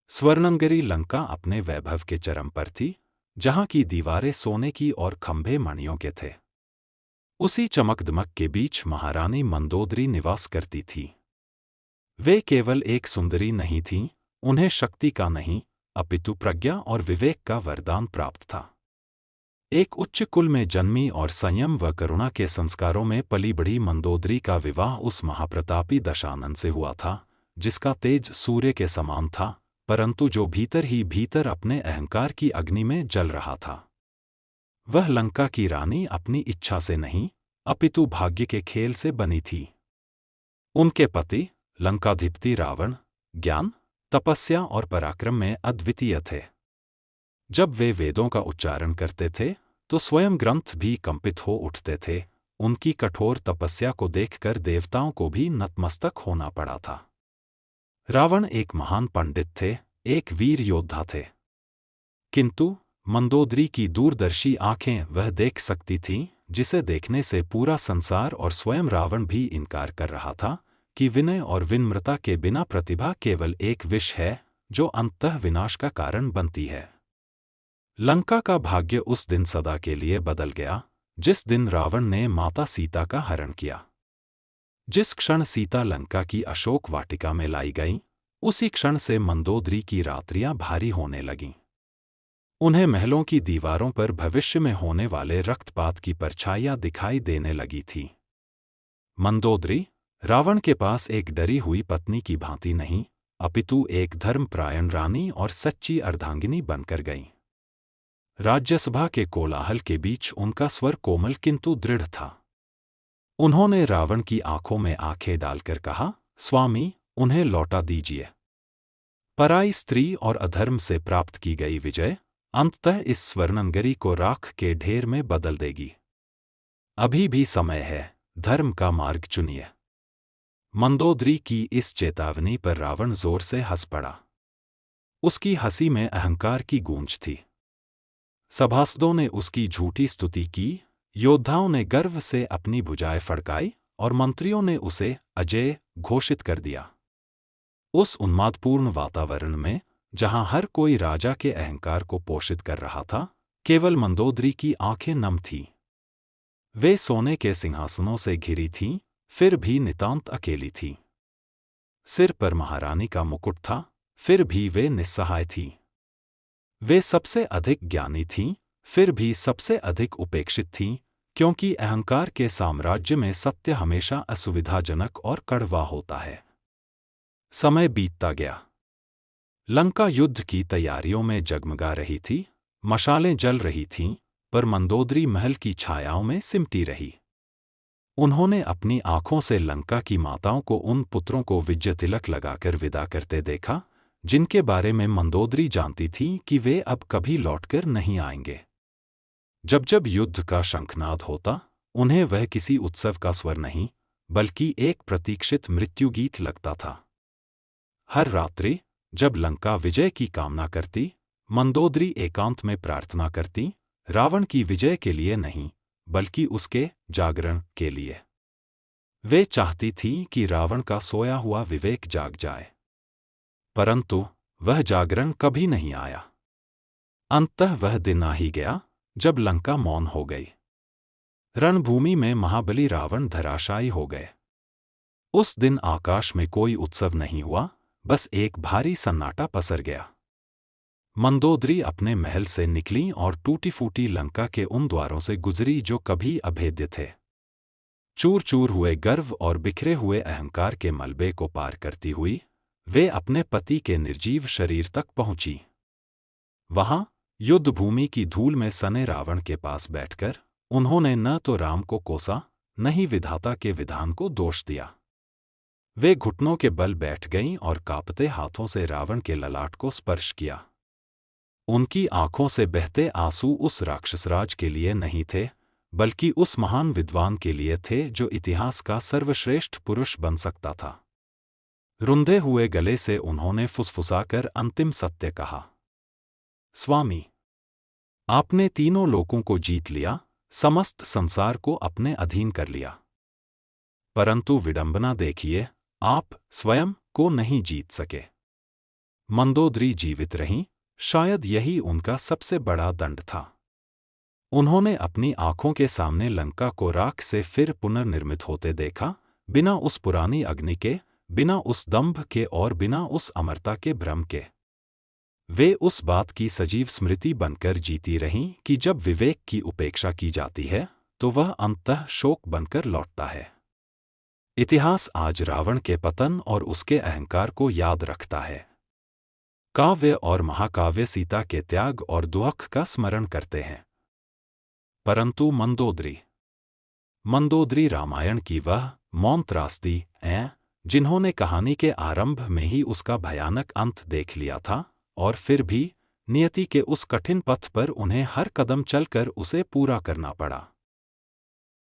स्वर्णनगरी लंका अपने वैभव के चरम पर थी, जहां की दीवारें सोने की और खंभे मणियों के थे। उसी चमक-दमक के बीच महारानी मंदोदरी निवास करती थी। वे केवल एक सुंदरी नहीं थीं, उन्हें शक्ति का नहीं, अपितु प्रज्ञा और विवेक का वरदान प्राप्त था। एक उच्च कुल में जन्मी और संयम व करुणा के संस्कारों में पली बढ़ी मंदोदरी का विवाह उस महाप्रतापी दशानन से हुआ था, जिसका तेज सूर्य के समान था, परंतु जो भीतर ही भीतर अपने अहंकार की अग्नि में जल रहा था। वह लंका की रानी अपनी इच्छा से नहीं, अपितु भाग्य के खेल से बनी थी। उनके पति लंकाधिपति रावण ज्ञान, तपस्या और पराक्रम में अद्वितीय थे। जब वे वेदों का उच्चारण करते थे तो स्वयं ग्रंथ भी कंपित हो उठते थे। उनकी कठोर तपस्या को देखकर देवताओं को भी नतमस्तक होना पड़ा था। रावण एक महान पंडित थे, एक वीर योद्धा थे, किंतु मंदोदरी की दूरदर्शी आंखें वह देख सकती थीं जिसे देखने से पूरा संसार और स्वयं रावण भी इनकार कर रहा था कि विनय और विनम्रता के बिना प्रतिभा केवल एक विष है जो अंततः विनाश का कारण बनती है। लंका का भाग्य उस दिन सदा के लिए बदल गया जिस दिन रावण ने माता सीता का हरण किया। जिस क्षण सीता लंका की अशोक वाटिका में लाई गईं, उसी क्षण से मंदोदरी की रात्रियां भारी होने लगीं। उन्हें महलों की दीवारों पर भविष्य में होने वाले रक्तपात की परछाइयां दिखाई देने लगी थी। मंदोदरी रावण के पास एक डरी हुई पत्नी की भांति नहीं, अपितु एक धर्मपरायण रानी और सच्ची अर्धांगिनी बनकर गईं। राज्यसभा के कोलाहल के बीच उनका स्वर कोमल किंतु दृढ़ था। उन्होंने रावण की आंखों में आंखें डालकर कहा, स्वामी, उन्हें लौटा दीजिए। पराई स्त्री और अधर्म से प्राप्त की गई विजय अंततः इस स्वर्णनगरी को राख के ढेर में बदल देगी। अभी भी समय है, धर्म का मार्ग चुनिए। मंदोदरी की इस चेतावनी पर रावण जोर से हंस पड़ा। उसकी हंसी में अहंकार की गूंज थी। सभासदों ने उसकी झूठी स्तुति की, योद्धाओं ने गर्व से अपनी भुजाएं फड़काई और मंत्रियों ने उसे अजेय घोषित कर दिया। उस उन्मादपूर्ण वातावरण में, जहां हर कोई राजा के अहंकार को पोषित कर रहा था, केवल मंदोदरी की आंखें नम थीं। वे सोने के सिंहासनों से घिरी थीं, फिर भी नितांत अकेली थीं। सिर पर महारानी का मुकुट था, फिर भी वे निस्सहाय थीं। वे सबसे अधिक ज्ञानी थीं, फिर भी सबसे अधिक उपेक्षित थीं, क्योंकि अहंकार के साम्राज्य में सत्य हमेशा असुविधाजनक और कड़वा होता है। समय बीतता गया। लंका युद्ध की तैयारियों में जगमगा रही थी, मशालें जल रही थीं, पर मंदोदरी महल की छायाओं में सिमटी रही। उन्होंने अपनी आंखों से लंका की माताओं को उन पुत्रों को विजय तिलक लगाकर विदा करते देखा, जिनके बारे में मंदोदरी जानती थी कि वे अब कभी लौटकर नहीं आएंगे। जब जब युद्ध का शंखनाद होता, उन्हें वह किसी उत्सव का स्वर नहीं, बल्कि एक प्रतीक्षित मृत्युगीत लगता था। हर रात्रि जब लंका विजय की कामना करती, मंदोदरी एकांत में प्रार्थना करती, रावण की विजय के लिए नहीं, बल्कि उसके जागरण के लिए। वे चाहती थी कि रावण का सोया हुआ विवेक जाग जाए, परंतु वह जागरण कभी नहीं आया। अंततः वह दिन आ ही गया जब लंका मौन हो गई। रणभूमि में महाबली रावण धराशायी हो गए। उस दिन आकाश में कोई उत्सव नहीं हुआ, बस एक भारी सन्नाटा पसर गया। मंदोदरी अपने महल से निकली और टूटी फूटी लंका के उन द्वारों से गुजरी जो कभी अभेद्य थे। चूर चूर हुए गर्व और बिखरे हुए अहंकार के मलबे को पार करती हुई वे अपने पति के निर्जीव शरीर तक पहुंची। वहां युद्ध भूमि की धूल में सने रावण के पास बैठकर उन्होंने न तो राम को कोसा, न ही विधाता के विधान को दोष दिया। वे घुटनों के बल बैठ गईं और कांपते हाथों से रावण के ललाट को स्पर्श किया। उनकी आंखों से बहते आंसू उस राक्षसराज के लिए नहीं थे, बल्कि उस महान विद्वान के लिए थे जो इतिहास का सर्वश्रेष्ठ पुरुष बन सकता था। रुंधे हुए गले से उन्होंने फुसफुसाकर अंतिम सत्य कहा, स्वामी, आपने तीनों लोकों को जीत लिया, समस्त संसार को अपने अधीन कर लिया, परंतु विडंबना देखिए, आप स्वयं को नहीं जीत सके। मंदोदरी जीवित रहीं, शायद यही उनका सबसे बड़ा दंड था। उन्होंने अपनी आंखों के सामने लंका को राख से फिर पुनर्निर्मित होते देखा, बिना उस पुरानी अग्नि के, बिना उस दंभ के और बिना उस अमरता के भ्रम के। वे उस बात की सजीव स्मृति बनकर जीती रहीं कि जब विवेक की उपेक्षा की जाती है तो वह अंततः शोक बनकर लौटता है। इतिहास आज रावण के पतन और उसके अहंकार को याद रखता है। काव्य और महाकाव्य सीता के त्याग और दुख का स्मरण करते हैं। परंतु मंदोदरी रामायण की वह मौन त्रासदी हैं जिन्होंने कहानी के आरंभ में ही उसका भयानक अंत देख लिया था, और फिर भी नियति के उस कठिन पथ पर उन्हें हर कदम चलकर उसे पूरा करना पड़ा।